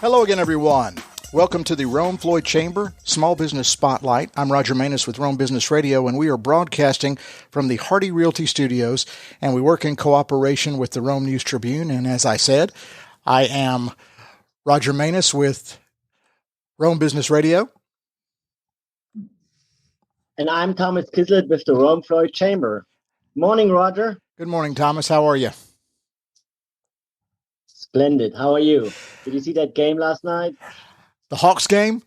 Hello again, everyone. Welcome to the Rome Floyd Chamber Small Business Spotlight. I'm Roger Mathis with Rome Business Radio, and we are broadcasting from the Hardy Realty Studios, and we work in cooperation with the Rome News Tribune. And as I said, I am Roger Mathis with Rome Business Radio. And I'm Thomas Kislett with the Rome Floyd Chamber. Morning, Roger. Good morning, Thomas. How are you? Splendid. How are you? Did you see that game last night? The Hawks game?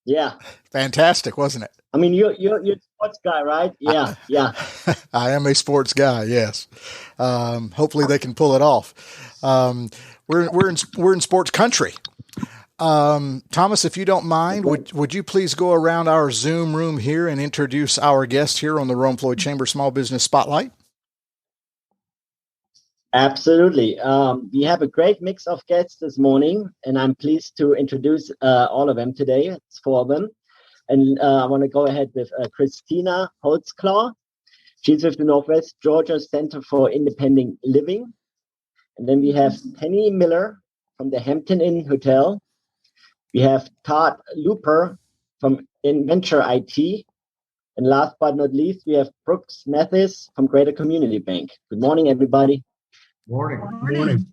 Yeah. Fantastic, wasn't it? I mean, you're a sports guy, right? Yeah, yeah. I am a sports guy, yes. Hopefully they can pull it off. We're in sports country. Thomas, if you don't mind, would you please go around our Zoom room here and introduce our guest here on the Rome Floyd Chamber Small Business Spotlight? Absolutely. We have a great mix of guests this morning, and I'm pleased to introduce all of them today. It's four of them. And I want to go ahead with Christina Holtzclaw. She's with the Northwest Georgia Center for Independent Living. And then we have Penny Miller from the Hampton Inn Hotel. We have Todd Looper from InventureIT. And last but not least, we have Brooks Mathis from Greater Community Bank. Good morning, everybody. Morning.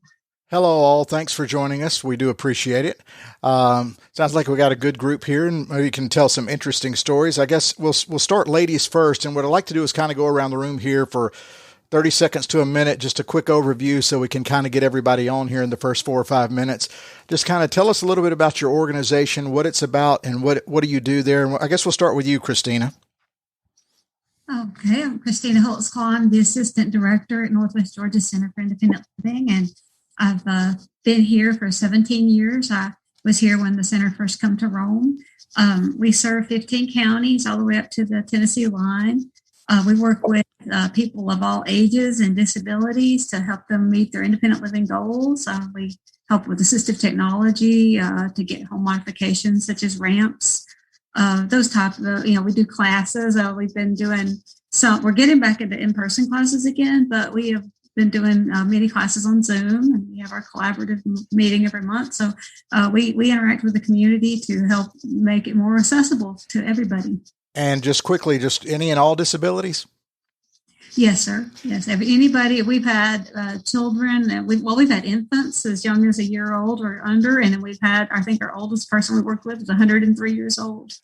Hello, all. Thanks for joining us. We do appreciate it. Sounds like we got a good group here, and maybe you can tell some interesting stories. I guess we'll start ladies first, and what I'd like to do is kind of go around the room here for 30 seconds to a minute, just a quick overview so we can kind of get everybody on here in the first 4 or 5 minutes. Just kind of tell us a little bit about your organization, what it's about, and what do you do there. And I guess we'll start with you, Christina. Okay, I'm Christina Holtzclaw. I'm the Assistant Director at Northwest Georgia Center for Independent Living, and I've been here for 17 years. I was here when the center first came to Rome. We serve 15 counties all the way up to the Tennessee line. We work with people of all ages and disabilities to help them meet their independent living goals. We help with assistive technology to get home modifications such as ramps. Those types of, we do classes. We've been doing we're getting back into in-person classes again, but we have been doing many classes on Zoom, and we have our collaborative meeting every month. So we interact with the community to help make it more accessible to everybody. And just quickly, just any and all disabilities? Yes, sir. Yes. Anybody. We've had children. We've had infants as young as a year old or under. And then we've had, I think our oldest person we worked with is 103 years old.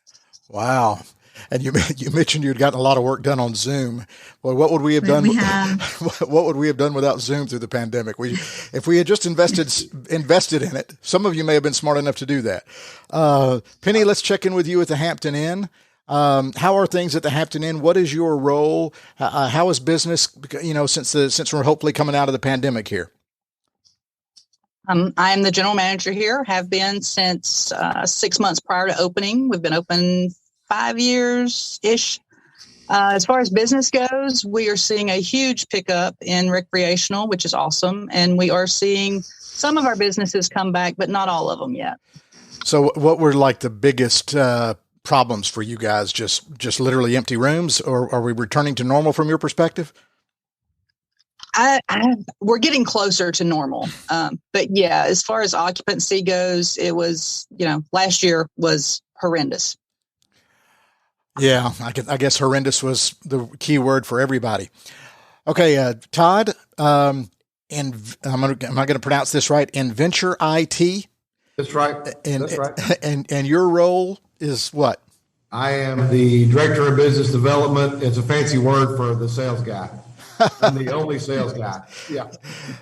Wow. And you mentioned you'd gotten a lot of work done on Zoom. Well, what would we have done? What would we have done without Zoom through the pandemic? If we had just invested in it, some of you may have been smart enough to do that. Penny, let's check in with you at the Hampton Inn. How are things at the Hampton Inn? What is your role? How is business, since we're hopefully coming out of the pandemic here? I am the general manager here, have been since 6 months prior to opening. We've been open 5 years-ish. As far as business goes, we are seeing a huge pickup in recreational, which is awesome. And we are seeing some of our businesses come back, but not all of them yet. So what were like the biggest problems for you guys? Just literally empty rooms, or are we returning to normal from your perspective? We're getting closer to normal. But yeah, as far as occupancy goes, it was, last year was horrendous. Yeah, I guess horrendous was the key word for everybody. Okay, Todd, am I going to pronounce this right? InventureIT? That's right. That's right. And your role is what? I am the Director of Business Development. It's a fancy word for the sales guy. I'm the only sales guy. Yeah.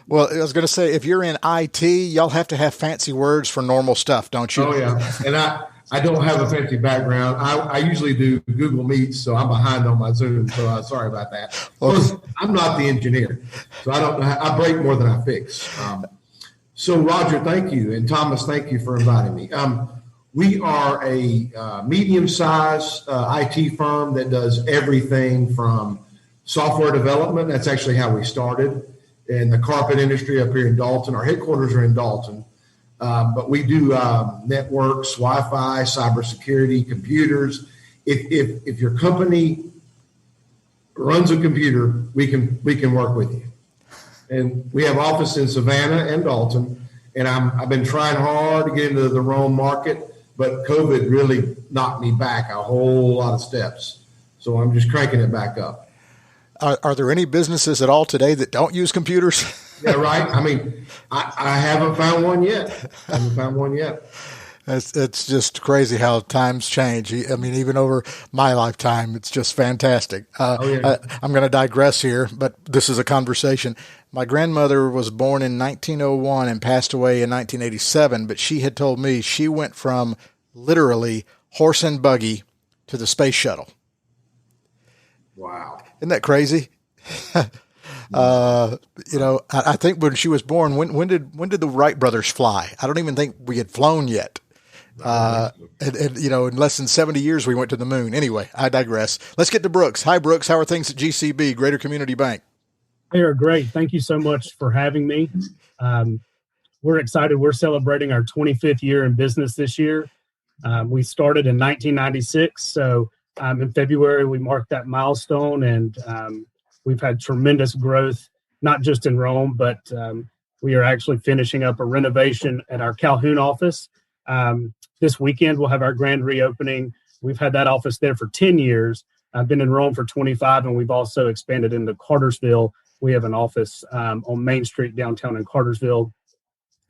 Well, I was going to say, if you're in IT, y'all have to have fancy words for normal stuff, don't you? Oh, yeah. And I don't have a fancy background. I usually do Google Meets, so I'm behind on my Zoom. So sorry about that. Plus, I'm not the engineer, so I break more than I fix. So Roger, thank you. And Thomas, thank you for inviting me. We are a medium-sized IT firm that does everything from software development. That's actually how we started in the carpet industry up here in Dalton. Our headquarters are in Dalton, but we do networks, Wi-Fi, cybersecurity, computers. If your company runs a computer, we can work with you. And we have offices in Savannah and Dalton. and I've been trying hard to get into the Rome market, but COVID really knocked me back a whole lot of steps. So I'm just cranking it back up. Are there any businesses at all today that don't use computers? Yeah, right. I mean, I haven't found one yet. It's just crazy how times change. I mean, even over my lifetime, it's just fantastic. I'm going to digress here, but this is a conversation. My grandmother was born in 1901 and passed away in 1987, but she had told me she went from literally horse and buggy to the space shuttle. Wow. Isn't that crazy? I think when she was born, when did the Wright brothers fly? I don't even think we had flown yet. In less than 70 years, we went to the moon. Anyway, I digress. Let's get to Brooks. Hi, Brooks. How are things at GCB, Greater Community Bank? They are great. Thank you so much for having me. We're excited. We're celebrating our 25th year in business this year. We started in 1996. So in February, we marked that milestone, and we've had tremendous growth, not just in Rome, but we are actually finishing up a renovation at our Calhoun office. This weekend, we'll have our grand reopening. We've had that office there for 10 years. I've been in Rome for 25, and we've also expanded into Cartersville. We have an office on Main Street downtown in Cartersville,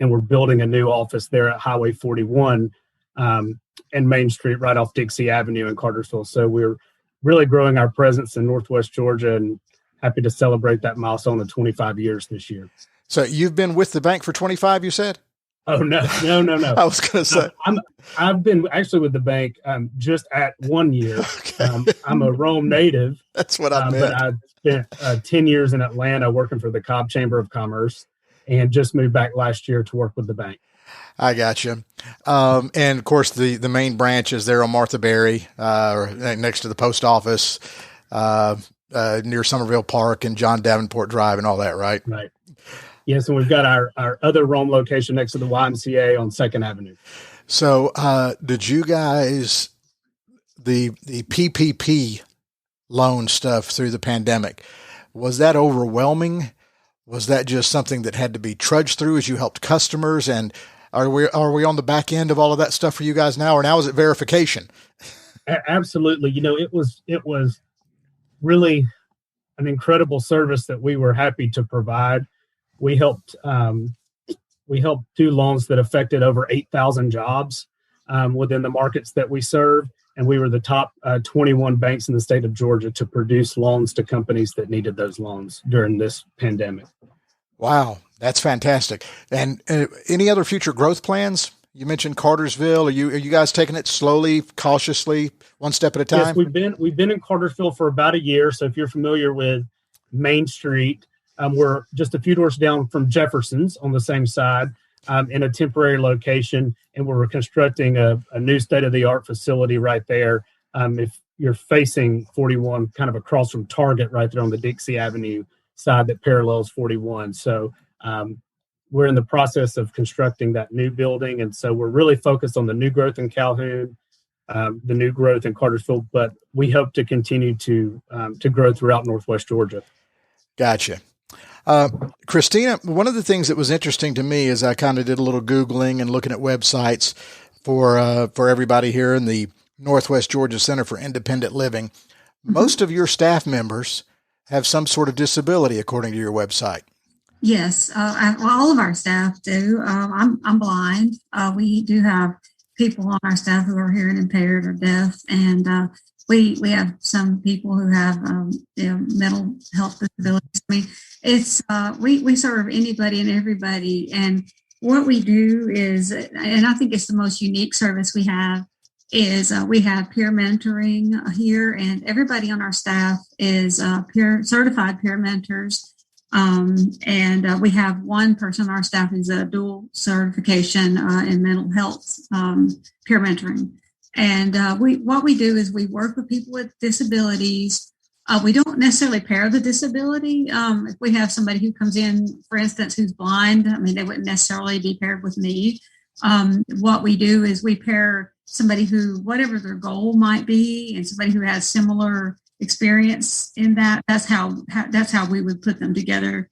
and we're building a new office there at Highway 41 and Main Street right off Dixie Avenue in Cartersville. So we're really growing our presence in Northwest Georgia and happy to celebrate that milestone of 25 years this year. So you've been with the bank for 25, you said? Oh, no. I was going to say. I've been actually with the bank just at 1 year. Okay. I'm a Rome native. That's what I meant. But I spent 10 years in Atlanta working for the Cobb Chamber of Commerce and just moved back last year to work with the bank. I got you. And, of course, the main branch is there on Martha Berry, next to the post office, near Somerville Park and John Davenport Drive and all that, right? Right. Yes, and we've got our other Rome location next to the YMCA on 2nd Avenue. So did you guys, the PPP loan stuff through the pandemic, was that overwhelming? Was that just something that had to be trudged through as you helped customers? And are we on the back end of all of that stuff for you guys now, or now is it verification? Absolutely. It was really an incredible service that we were happy to provide. We helped do loans that affected over 8,000 jobs within the markets that we serve, and we were the top 21 banks in the state of Georgia to produce loans to companies that needed those loans during this pandemic. Wow, that's fantastic. And any other future growth plans? You mentioned Cartersville. Are you guys taking it slowly, cautiously, one step at a time? Yes, we've been in Cartersville for about a year. So if you're familiar with Main Street, we're just a few doors down from Jefferson's on the same side in a temporary location, and we're constructing a new state-of-the-art facility right there. If you're facing 41, kind of across from Target right there on the Dixie Avenue side that parallels 41. So we're in the process of constructing that new building, and so we're really focused on the new growth in Calhoun, the new growth in Cartersville, but we hope to continue to grow throughout Northwest Georgia. Gotcha. Christina, one of the things that was interesting to me is I kind of did a little Googling and looking at websites for everybody here in the Northwest Georgia Center for Independent Living. Most of your staff members have some sort of disability, according to your website. Yes, all of our staff do. I'm blind. We do have people on our staff who are hearing impaired or deaf, and we have some people who have mental health disabilities. I mean, it's we serve anybody and everybody, and what we do is, and I think it's the most unique service we have, is we have peer mentoring here, and everybody on our staff is certified peer mentors. And we have one person on our staff who's a dual certification in mental health peer mentoring. And what we do is we work with people with disabilities. We don't necessarily pair the disability. If we have somebody who comes in, for instance, who's blind, I mean, they wouldn't necessarily be paired with me. What we do is we pair somebody who, whatever their goal might be, and somebody who has similar experience in that. That's how we would put them together.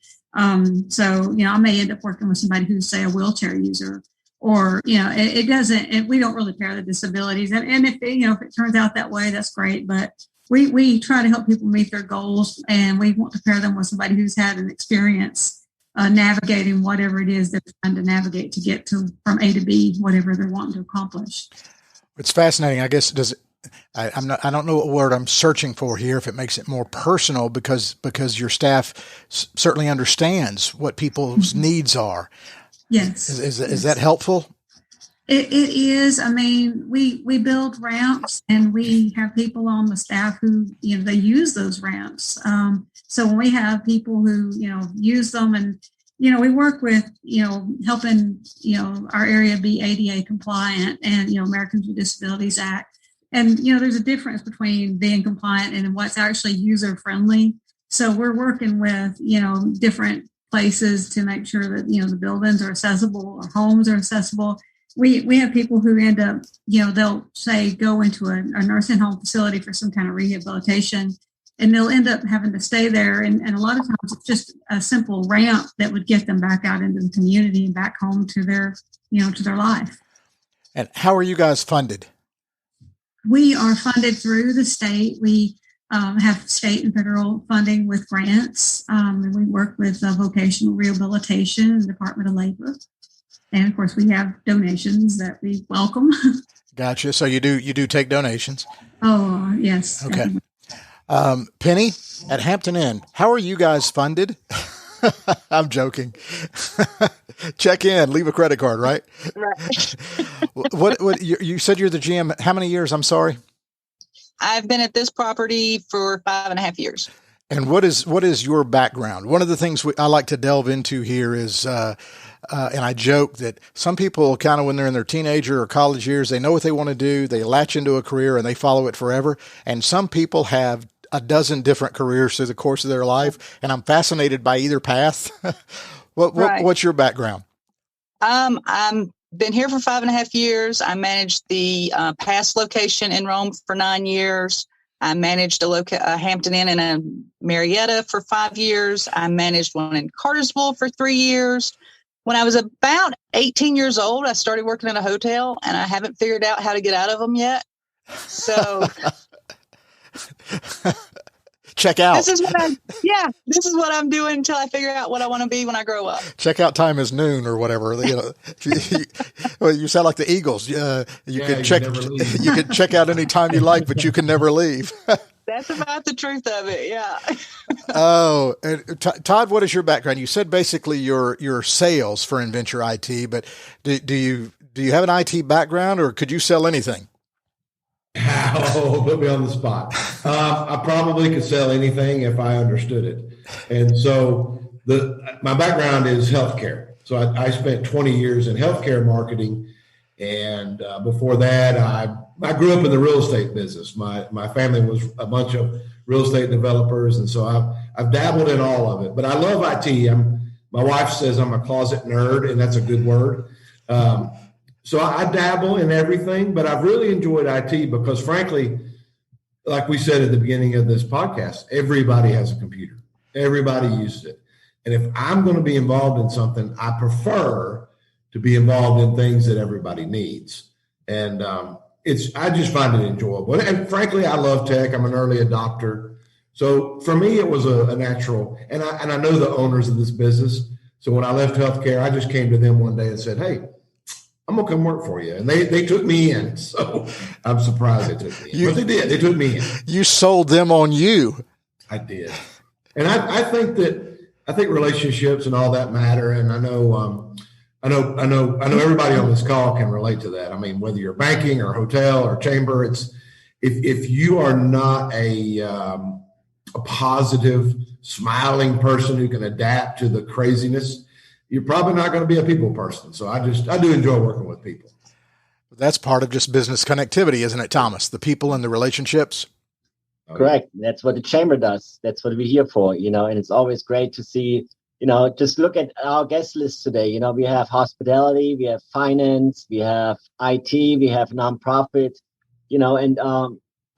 So, I may end up working with somebody who's, say, a wheelchair user, or, it doesn't, we don't really pair the disabilities. And if it turns out that way, that's great. But we try to help people meet their goals, and we want to pair them with somebody who's had an experience navigating whatever it is they're trying to navigate to get from A to B, whatever they're wanting to accomplish. It's fascinating. I guess I don't know what word I'm searching for here, if it makes it more personal, because your staff certainly understands what people's needs are. Yes. Is that helpful? It is. I mean, we build ramps, and we have people on the staff who, they use those ramps. So when we have people who, use them, and, we work with, helping, our area be ADA compliant and, Americans with Disabilities Act. And, there's a difference between being compliant and what's actually user friendly. So we're working with, different places to make sure that, the buildings are accessible, or homes are accessible. We have people who end up, they'll say go into a nursing home facility for some kind of rehabilitation, and they'll end up having to stay there. And a lot of times it's just a simple ramp that would get them back out into the community and back home to their life. And how are you guys funded? We are funded through the state. We have state and federal funding with grants. And we work with vocational rehabilitation and the Department of Labor. And of course, we have donations that we welcome. Gotcha. So you do take donations? Oh, yes. Okay. Penny, at Hampton Inn, how are you guys funded? I'm joking. Check in, leave a credit card, right? Right. What you said you're the GM. How many years? I'm sorry. I've been at this property for 5.5 years. And what is your background? One of the things I like to delve into here is, and I joke that some people kind of, when they're in their teenager or college years, they know what they want to do. They latch into a career and they follow it forever. And some people have a dozen different careers through the course of their life. And I'm fascinated by either path. What's your background? I'm been here for 5.5 years. I managed the past location in Rome for 9 years. I managed a Hampton Inn in a Marietta for 5 years. I managed one in Cartersville for 3 years. When I was about 18 years old, I started working in a hotel, and I haven't figured out how to get out of them yet. So check out. This is what I'm doing until I figure out what I want to be when I grow up. Checkout time is noon or whatever. Well, you sound like the Eagles. You can check out any time you like, but you can never leave. That's about the truth of it. Yeah. Oh, and Todd, what is your background? You said basically your sales for InventureIT, but do you have an IT background, or could you sell anything? Oh, put me on the spot. I probably could sell anything if I understood it. And so my background is healthcare. So I spent 20 years in healthcare marketing. And before that, I grew up in the real estate business. My family was a bunch of real estate developers. And so I've dabbled in all of it. But I love IT. My wife says I'm a closet nerd, and that's a good word. So I dabble in everything, but I've really enjoyed IT because, frankly, like we said at the beginning of this podcast, everybody has a computer. Everybody uses it. And if I'm going to be involved in something, I prefer to be involved in things that everybody needs. And I just find it enjoyable. And frankly, I love tech. I'm an early adopter. So for me, it was a natural. And I know the owners of this business. So when I left healthcare, I just came to them one day and said, hey, I'm going to come work for you. And they took me in. So I'm surprised they took me in. But they did. They took me in. You sold them on you. I did. And I think relationships and all that matter. And I know everybody on this call can relate to that. I mean, whether you're banking or hotel or chamber, if you are not a positive, smiling person who can adapt to the craziness, you're probably not going to be a people person. So I do enjoy working with people. That's part of just business connectivity, isn't it, Thomas? The people and the relationships. Correct. That's what the chamber does. That's what we're here for, and it's always great to see, just look at our guest list today. We have hospitality, we have finance, we have IT, we have nonprofit, and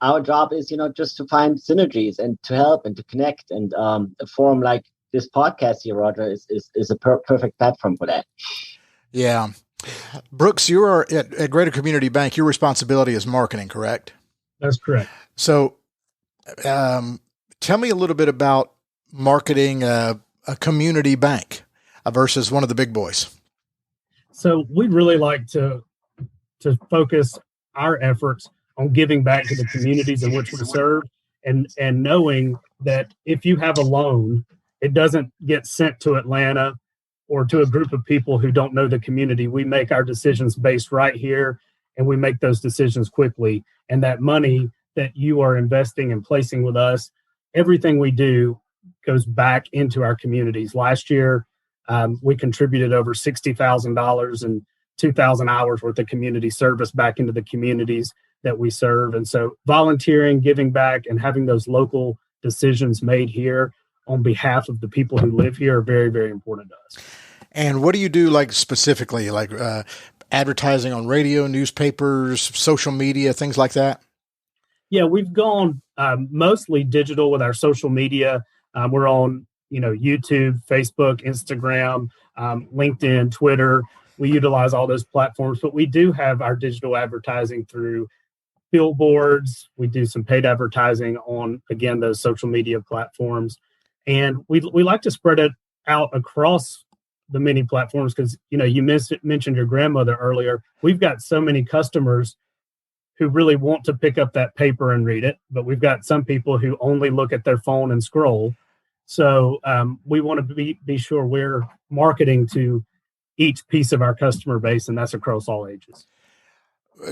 our job is, just to find synergies and to help and to connect. And a forum like this podcast here, Roger, is a perfect platform for that. Yeah. Brooks, you are at Greater Community Bank. Your responsibility is marketing, correct? That's correct. So tell me a little bit about marketing a community bank versus one of the big boys. So we'd really like to focus our efforts on giving back to the communities in which we serve, and knowing that if you have a loan, it doesn't get sent to Atlanta or to a group of people who don't know the community. We make our decisions based right here, and we make those decisions quickly. And that money that you are investing and placing with us, everything we do goes back into our communities. Last year, we contributed over $60,000 and 2,000 hours worth of community service back into the communities that we serve. And so volunteering, giving back, and having those local decisions made here on behalf of the people who live here are very, very important to us. And what do you do, like specifically, like advertising on radio, newspapers, social media, things like that? Yeah, we've gone mostly digital with our social media. We're on, YouTube, Facebook, Instagram, LinkedIn, Twitter. We utilize all those platforms, but we do have our digital advertising through billboards. We do some paid advertising on, again, those social media platforms. And we like to spread it out across the many platforms because, you mentioned your grandmother earlier. We've got so many customers who really want to pick up that paper and read it, but we've got some people who only look at their phone and scroll. So we want to be sure we're marketing to each piece of our customer base, and that's across all ages.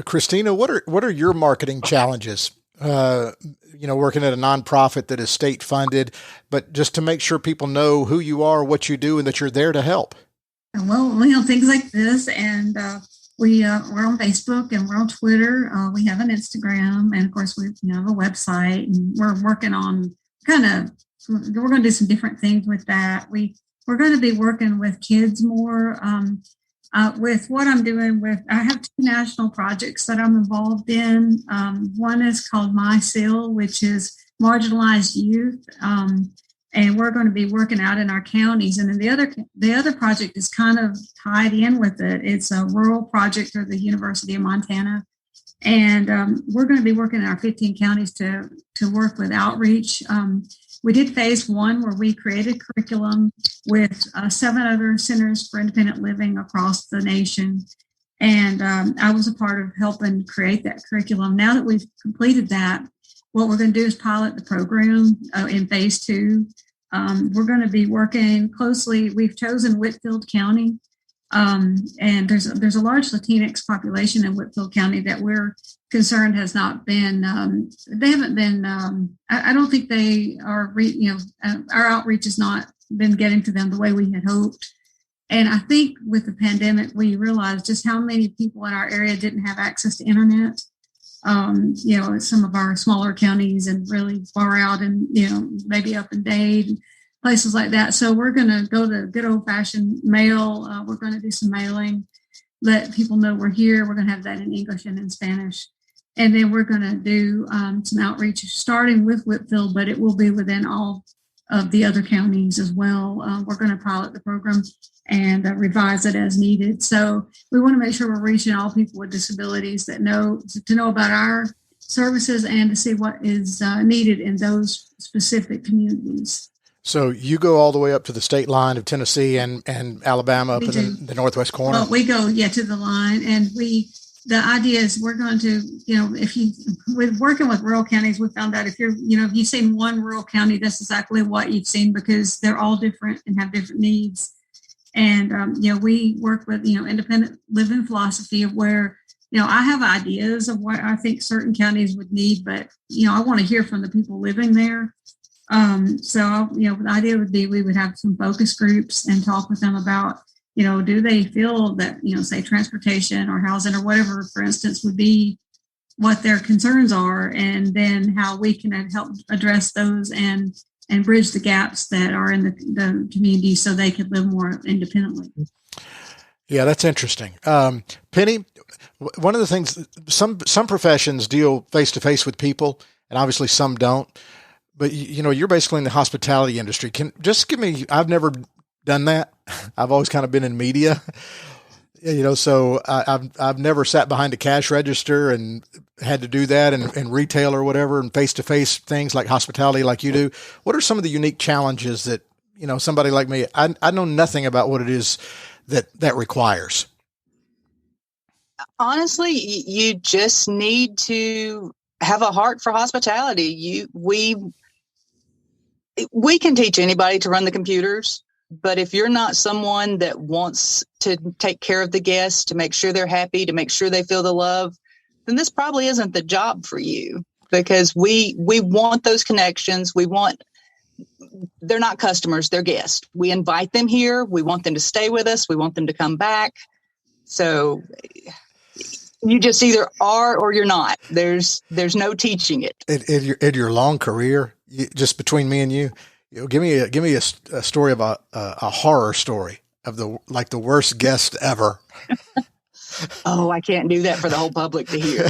Christina, what are your marketing challenges? Working at a nonprofit that is state funded, but just to make sure people know who you are, what you do, and that you're there to help. Well, things like this, and we're on Facebook and we're on Twitter. We have an Instagram, and of course we have a website, and we're working on we're going to do some different things with that. We're going to be working with kids more. With what I'm doing I have two national projects that I'm involved in. One is called My Seal, which is marginalized youth. And we're going to be working out in our counties. And then the other project is kind of tied in with it. It's a rural project through the University of Montana. And we're going to be working in our 15 counties to work with outreach. We did phase one where we created curriculum with 7 other centers for independent living across the nation. And I was a part of helping create that curriculum. Now that we've completed that, what we're going to do is pilot the program in phase 2. We're going to be working closely. We've chosen Whitfield County. And there's a large Latinx population in Whitfield County that we're concerned has not been, they haven't been, I don't think they are, our outreach has not been getting to them the way we had hoped. And I think with the pandemic, we realized just how many people in our area didn't have access to internet. Some of our smaller counties and really far out and, maybe up in Dade, places like that. So we're going to go to good old fashioned mail. We're going to do some mailing, let people know we're here. We're going to have that in English and in Spanish. And then we're going to do some outreach starting with Whitfield, but it will be within all of the other counties as well. We're going to pilot the program and revise it as needed. So we want to make sure we're reaching all people with disabilities that know about our services and to see what is needed in those specific communities. So you go all the way up to the state line of Tennessee and Alabama up in the northwest corner? Well, we go, to the line. And the idea is we're going to, with working with rural counties, we found out if you've seen one rural county, that's exactly what you've seen because they're all different and have different needs. And, we work with, independent living philosophy of where, I have ideas of what I think certain counties would need, but, I want to hear from the people living there. So, the idea would be we would have some focus groups and talk with them about, do they feel that, say transportation or housing or whatever, for instance, would be what their concerns are, and then how we can help address those and bridge the gaps that are in the community so they could live more independently. Yeah, that's interesting. Penny, one of the things, some professions deal face-to-face with people, and obviously some don't. But you're basically in the hospitality industry. I've never done that. I've always kind of been in media, so I've never sat behind a cash register and had to do that and retail or whatever and face-to-face things like hospitality like you do. What are some of the unique challenges that, somebody like me, I know nothing about what it is that requires? Honestly, you just need to have a heart for hospitality. We can teach anybody to run the computers, but if you're not someone that wants to take care of the guests, to make sure they're happy, to make sure they feel the love, then this probably isn't the job for you, because we want those connections. They're not customers, they're guests. We invite them here. We want them to stay with us. We want them to come back. So you just either are or you're not. There's no teaching it. In your long career, just between me and you, give me a story of a horror story of the worst guest ever. Oh, I can't do that for the whole public to hear.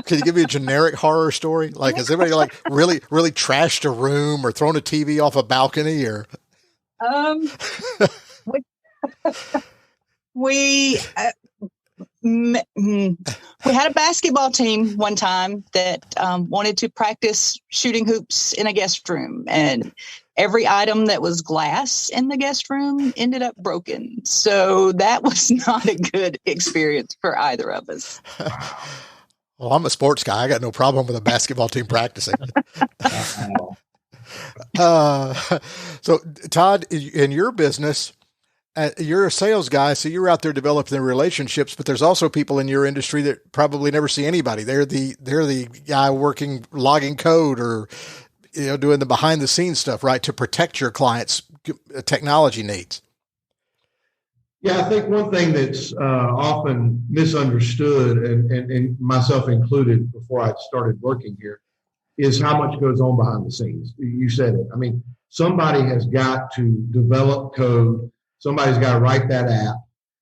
Can you give me a generic horror story? Like, has anybody really trashed a room or thrown a TV off a balcony or? We had a basketball team one time that wanted to practice shooting hoops in a guest room, and every item that was glass in the guest room ended up broken. So that was not a good experience for either of us. Well, I'm a sports guy. I got no problem with a basketball team practicing. So Todd, in your business, you're a sales guy, so you're out there developing the relationships, but there's also people in your industry that probably never see anybody. They're the guy logging code or, doing the behind the scenes stuff, right? To protect your clients' technology needs. Yeah, I think one thing that's often misunderstood, and myself included before I started working here, is how much goes on behind the scenes. You said it. I mean, somebody has got to develop code. Somebody's got to write that app.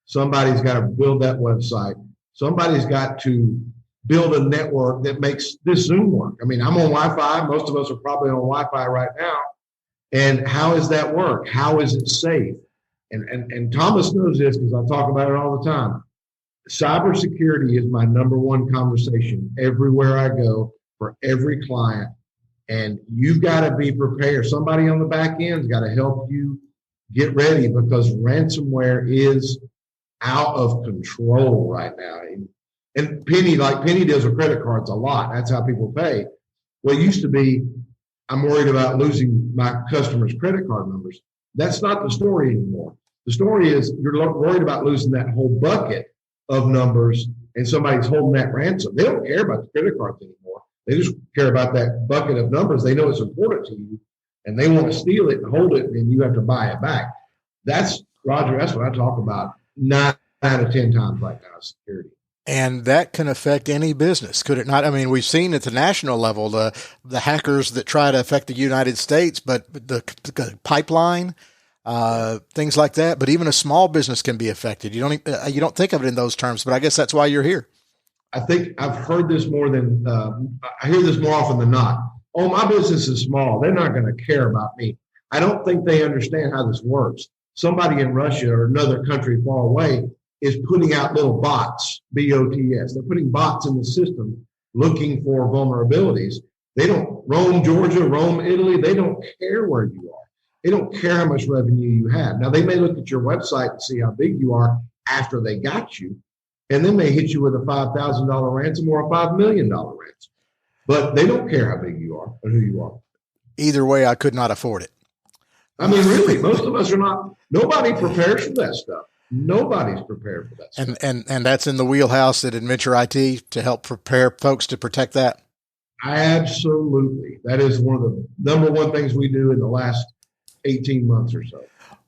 Somebody's got to build that website. Somebody's got to build a network that makes this Zoom work. I mean, I'm on Wi-Fi. Most of us are probably on Wi-Fi right now. And how does that work? How is it safe? And Thomas knows this because I talk about it all the time. Cybersecurity is my number one conversation everywhere I go for every client. And you've got to be prepared. Somebody on the back end's got to help you get ready, because ransomware is out of control right now. And Penny does with credit cards a lot. That's how people pay. Well, it used to be, I'm worried about losing my customers' credit card numbers. That's not the story anymore. The story is you're worried about losing that whole bucket of numbers, and somebody's holding that ransom. They don't care about the credit cards anymore. They just care about that bucket of numbers. They know it's important to you, and they want to steal it and hold it, and you have to buy it back. That's, Roger, that's what I talk about 9 out of 10 times right now, security. And that can affect any business, could it not? I mean, we've seen at the national level the hackers that try to affect the United States, but the pipeline, things like that. But even a small business can be affected. You don't think of it in those terms, but I guess that's why you're here. I think I've heard this more than I hear this more often than not. Oh, my business is small. They're not going to care about me. I don't think they understand how this works. Somebody in Russia or another country far away is putting out little bots, B-O-T-S. They're putting bots in the system looking for vulnerabilities. They don't, Rome, Georgia, Rome, Italy, they don't care where you are. They don't care how much revenue you have. Now, they may look at your website and see how big you are after they got you, and then they hit you with a $5,000 ransom or a $5 million ransom. But they don't care how big you are or who you are. Either way, I could not afford it. I mean, really, most of us are not. Nobody prepares for that stuff. Nobody's prepared for that stuff. And that's in the wheelhouse at InventureIT to help prepare folks to protect that? Absolutely. That is one of the number one things we do in the last 18 months or so.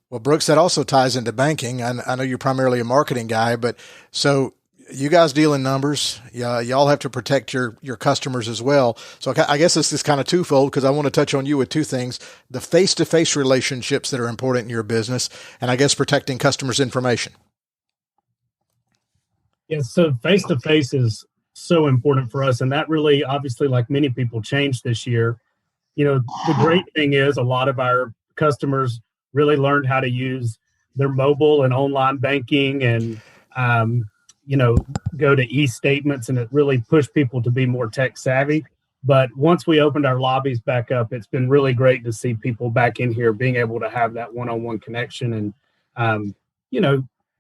Well, Brooks, that also ties into banking. I know you're primarily a marketing guy, but so you guys deal in numbers. Y'all have to protect your customers as well. So I guess this is kind of twofold, because I want to touch on you with two things: the face-to-face relationships that are important in your business, and I guess protecting customers' information. Yeah, so face-to-face is so important for us. And that really, obviously, like many people, changed this year. the great thing is a lot of our customers really learned how to use their mobile and online banking and, go to e-statements, and it really pushed people to be more tech savvy. But once we opened our lobbies back up, it's been really great to see people back in here being able to have that one-on-one connection. And,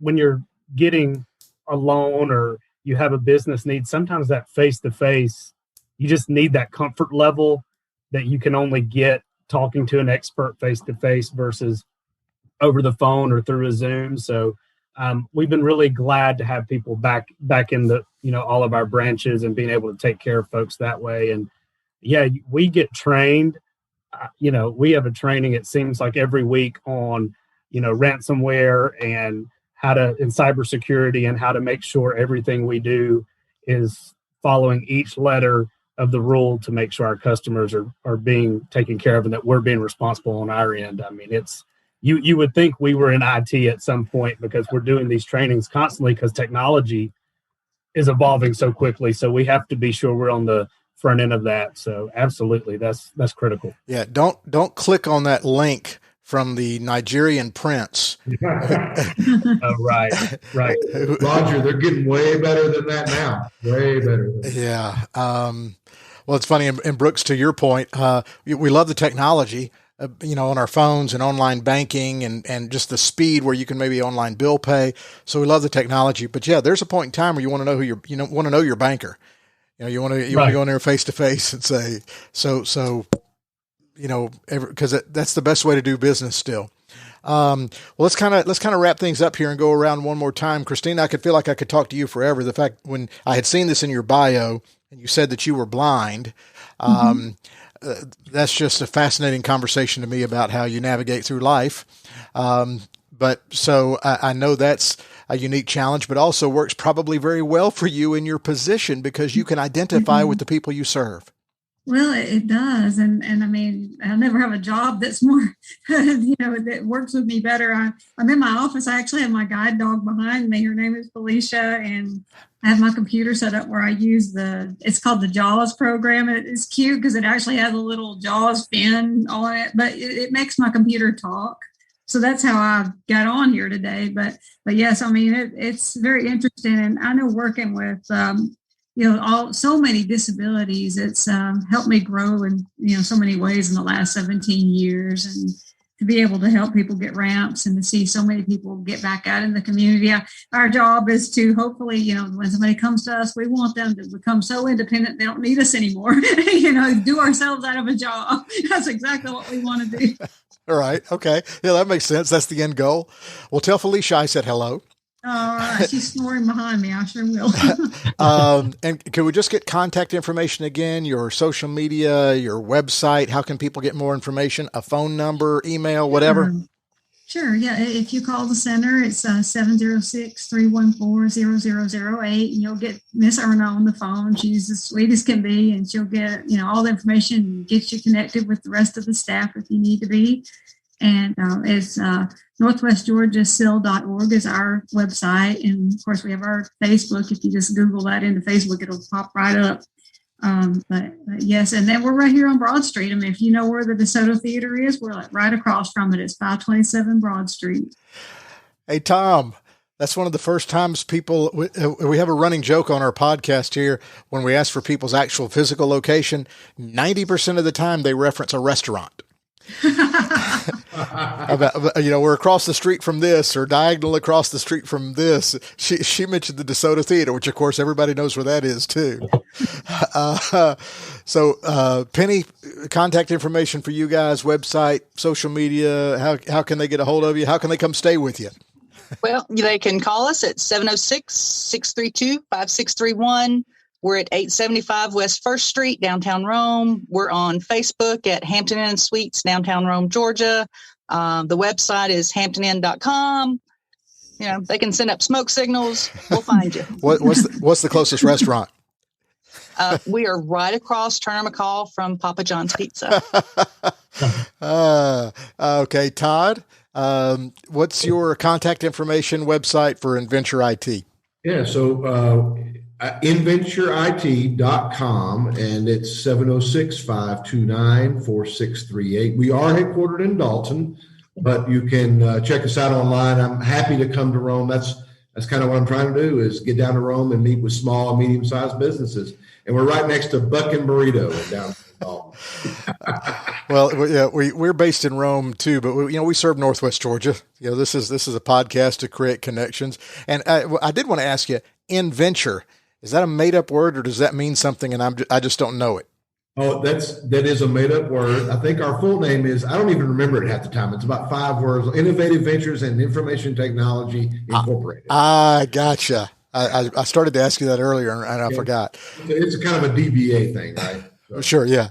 when you're getting a loan or you have a business need, sometimes that face-to-face, you just need that comfort level that you can only get talking to an expert face-to-face versus over the phone or through a Zoom. So we've been really glad to have people back in the, all of our branches and being able to take care of folks that way. And yeah, we get trained, we have a training, it seems like every week on, ransomware and in cybersecurity and how to make sure everything we do is following each letter of the rule to make sure our customers are being taken care of and that we're being responsible on our end. I mean, it's, you would think we were in IT at some point because we're doing these trainings constantly because technology is evolving so quickly. So we have to be sure we're on the front end of that. So absolutely, that's critical. Yeah. Don't click on that link from the Nigerian prince. Oh, right. Roger, they're getting way better than that now. Way better. Yeah. Well, it's funny. And Brooks, to your point, we love the technology, on our phones and online banking and just the speed where you can maybe online bill pay. So we love the technology, but yeah, there's a point in time where you want to know want to know your banker. You want to go in there face to face and say, because that's the best way to do business still. Well, let's kind of wrap things up here and go around one more time. Christina, I could feel like I could talk to you forever. The fact when I had seen this in your bio and you said that you were blind, that's just a fascinating conversation to me about how you navigate through life. But so I know that's a unique challenge, but also works probably very well for you in your position because you can identify with the people you serve. Well, it does. And I mean, I'll never have a job that's more, that works with me better. I'm in my office. I actually have my guide dog behind me. Her name is Felicia. And I have my computer set up where I use it's called the JAWS program. It's cute because it actually has a little JAWS fin on it, but it makes my computer talk. So that's how I got on here today. But yes, I mean, it's very interesting. And I know working with, so many disabilities, it's helped me grow in, so many ways in the last 17 years. And to be able to help people get ramps and to see so many people get back out in the community. Our job is to hopefully, when somebody comes to us, we want them to become so independent they don't need us anymore, do ourselves out of a job. That's exactly what we want to do. All right. Okay. Yeah, that makes sense. That's the end goal. Well, tell Felicia I said hello. All right. She's snoring behind me. I sure will. And can we just get contact information again, your social media, your website? How can people get more information? A phone number, email, whatever? Sure. Yeah. If you call the center, it's 706-314-0008, and you'll get Miss Erna on the phone. She's as sweet as can be, and she'll get, all the information and get you connected with the rest of the staff if you need to be. And it's northwestgeorgiasil.org is our website. And of course, we have our Facebook. If you just Google that into Facebook, it'll pop right up. But yes, and then we're right here on Broad Street. I mean, if you know where the DeSoto Theater is, we're like right across from it. It's 527 Broad Street. Hey, Tom. That's one of the first times we have a running joke on our podcast here. When we ask for people's actual physical location, 90% of the time they reference a restaurant. We're across the street from this or diagonal across the street from this. She mentioned the DeSoto Theater, which of course everybody knows where that is too. So Penny, contact information for you guys, website, social media, how can they get a hold of you? How can they come stay with you? Well, they can call us at 706-632-5631. We're at 875 West 1st Street, downtown Rome. We're on Facebook at Hampton Inn Suites, downtown Rome, Georgia. The website is hamptoninn.com. They can send up smoke signals. We'll find you. What's the closest restaurant? We are right across Turner McCall from Papa John's Pizza. Okay, Todd, what's your contact information website for InventureIT? Yeah, so InventureIT.com, and it's 706-529-4638. We are headquartered in Dalton, but you can check us out online. I'm happy to come to Rome. That's kind of what I'm trying to do, is get down to Rome and meet with small and medium-sized businesses. And we're right next to Buck and Burrito in downtown Dalton. Well, yeah, we're based in Rome too, but we serve Northwest Georgia. This is a podcast to create connections. And I did want to ask you, InVenture, is that a made up word, or does that mean something? And I just don't know it. Oh, that is a made up word. I think our full name is, I don't even remember it half the time. It's about 5 words: Innovative Ventures and Information Technology Incorporated. Gotcha. I started to ask you that earlier and I forgot. It's kind of a DBA thing, right? So. Sure. Yeah.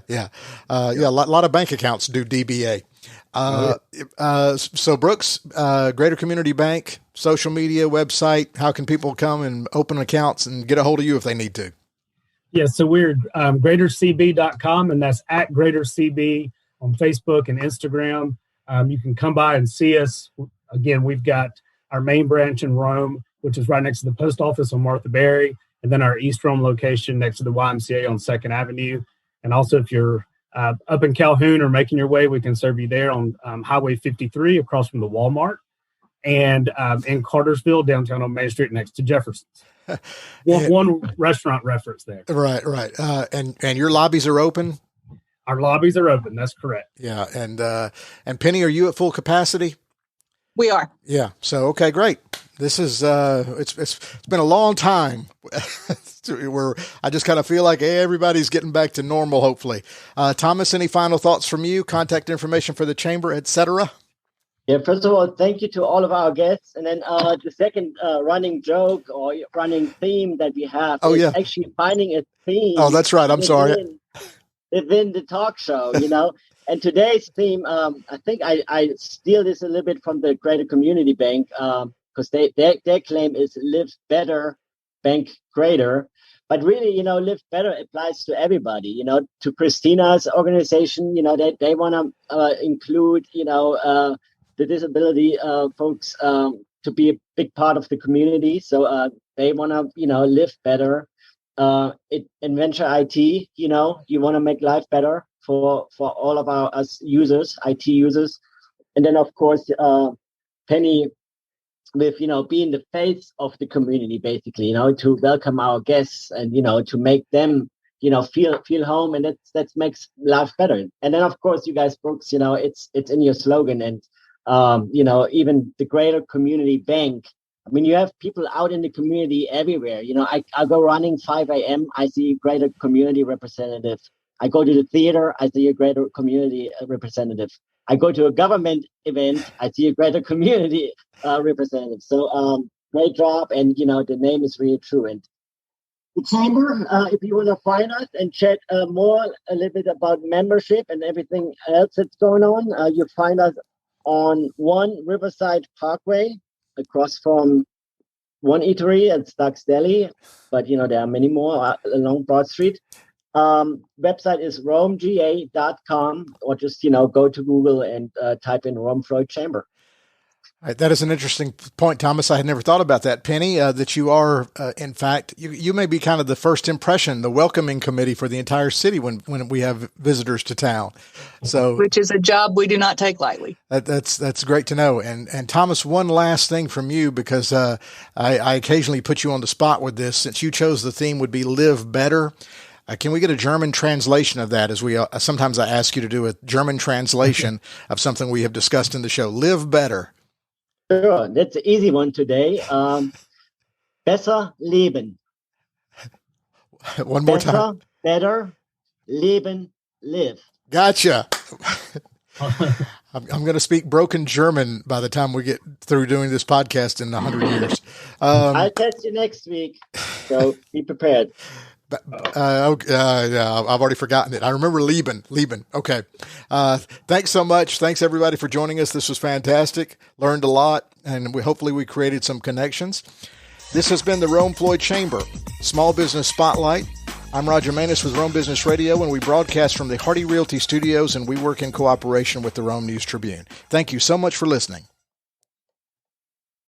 A lot of bank accounts do DBA. So Brooks, Greater Community Bank, social media, website, how can people come and open accounts and get a hold of you if they need to? Yeah, so we're greatercb.com, and that's at greatercb on Facebook and Instagram. You can come by and see us. Again, we've got our main branch in Rome, which is right next to the post office on Martha Berry, and then our East Rome location next to the YMCA on 2nd Avenue. And also, if you're up in Calhoun or making your way, we can serve you there on Highway 53 across from the Walmart, and in Cartersville, downtown on Main Street next to Jefferson's. One restaurant reference there. Right. And your lobbies are open? Our lobbies are open. That's correct. Yeah. And Penny, are you at full capacity? We are. Yeah. So, okay, great. This is, it's been a long time where I just kind of feel like everybody's getting back to normal, hopefully. Thomas, any final thoughts from you? Contact information for the chamber, etc.? Yeah, first of all, thank you to all of our guests. And then the second running joke or running theme that we have is actually finding a theme. Oh, that's right. I'm sorry. Within the talk show, And today's theme, I think I steal this a little bit from the Greater Community Bank because their claim is Live Better, Bank Greater. But really, Live Better applies to everybody, to Christina's organization, they want to include, the disability folks to be a big part of the community. So they want to, live better. InventureIT, you want to make life better for all of us users, IT users. And then, of course, Penny with, being the face of the community, basically, to welcome our guests and, to make them, feel home. And that makes life better. And then, of course, you guys, Brooks, it's in your slogan. And even the Greater Community Bank. I mean, you have people out in the community everywhere. I go running 5 a.m. I see a Greater Community representative. I go to the theater. I see a Greater Community representative. I go to a government event. I see a Greater Community representative. So great job. And, the name is really true. And the chamber, if you want to find us and chat a little bit about membership and everything else that's going on, you find us on 1 Riverside Parkway, across from one eatery at Stuck's Deli, but there are many more along Broad Street. Website is romega.com, or just go to Google and type in Rome Floyd Chamber. All right, that is an interesting point, Thomas. I had never thought about that, Penny, that you are, in fact, you may be kind of the first impression, the welcoming committee for the entire city when we have visitors to town. So, which is a job we do not take lightly. That's great to know. And Thomas, one last thing from you, because I occasionally put you on the spot with this, since you chose the theme would be Live Better. Can we get a German translation of that? As we sometimes I ask you to do a German translation of something we have discussed in the show. Live better. Sure, that's an easy one today. Besser leben. One more time. Better, leben, live. Gotcha. I'm going to speak broken German by the time we get through doing this podcast in 100 years. I'll test you next week, so be prepared. Yeah, I've already forgotten it. I remember Lieben. Okay. Thanks so much. Thanks everybody for joining us. This was fantastic. Learned a lot, and hopefully we created some connections. This has been the Rome Floyd Chamber Small Business Spotlight. I'm Roger Manis with Rome Business Radio, and we broadcast from the Hardy Realty Studios, and we work in cooperation with the Rome News Tribune. Thank you so much for listening.